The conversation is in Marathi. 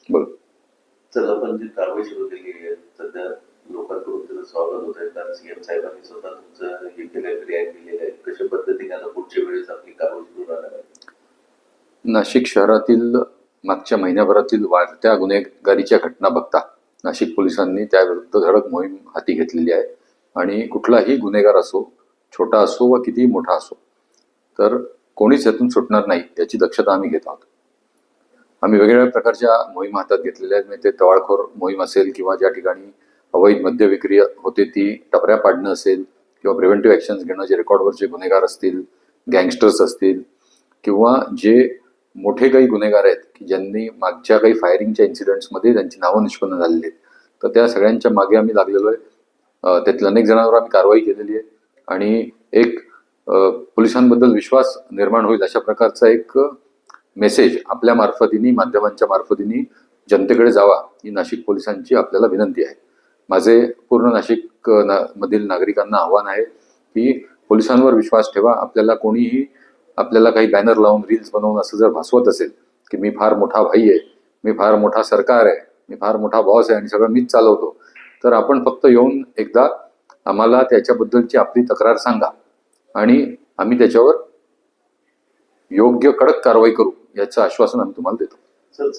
बोल. तर आपण जी कारवाई सुरू केली आहे सध्या लोकांकडून त्याचं स्वागत होत आहे, कारण सीएम साहेबांनी स्वतः तुमचं हे केलंय, रिॲक्ट केलेलं आहे. कशा पद्धतीने आता पुढच्या वेळेस आपली कारवाई सुरू राहणार आहे? नाशिक शहरातील मागच्या महिन्याभरातील वाढत्या गुन्हेगारीच्या घटना बघता नाशिक पोलिसांनी त्याविरुद्ध धडक मोहीम हाती घेतलेली आहे. आणि कुठलाही गुन्हेगार असो, छोटा असो व कितीही मोठा असो, तर कोणीच यातून सुटणार नाही याची दक्षता आम्ही घेत आहोत. आम्ही वेगवेगळ्या प्रकारच्या मोहीम हातात घेतलेल्या आहेत. म्हणजे ते टवाळखोर मोहीम असेल किंवा ज्या ठिकाणी अवैध मद्य विक्री होते ती टपऱ्या पाडणं असेल, किंवा प्रिव्हेंटिव्ह ॲक्शन्स घेणं, जे रेकॉर्डवरचे गुन्हेगार असतील, गँगस्टर्स असतील, किंवा जे मोठे काही गुन्हेगार आहेत की ज्यांनी मागच्या काही फायरिंगच्या इन्सिडेंट्समध्ये त्यांची नावं निष्पन्न झालेली आहेत, तर त्या सगळ्यांच्या मागे आम्ही लागलेलो आहे. त्यातील अनेक जणांवर आम्ही कारवाई केलेली आहे. आणि एक पोलिसांबद्दल विश्वास निर्माण होईल अशा प्रकारचा एक मेसेज आपल्या मार्फतीने, माध्यमांच्या मार्फतीने जनतेकडे जावा, ही नाशिक पोलिसांची आपल्याला विनंती आहे. माझे पूर्ण नाशिक मधील नागरिकांना आव्हान आहे की पोलिसांवर विश्वास ठेवा. आपल्याला काही बॅनर लावून, रील्स बनवून असं जर भासवत असेल की मी फार मोठा भाई आहे, मी फार मोठा सरकार आहे, मी फार मोठा बॉस आहे आणि सगळं मीच चालवतो, तर आपण फक्त येऊन एकदा आम्हाला त्याच्याबद्दलची आपली तक्रार सांगा आणि आम्ही त्याच्यावर योग्य कडक कारवाई करू याचं आश्वासन आम्ही तुम्हाला देतो. सर,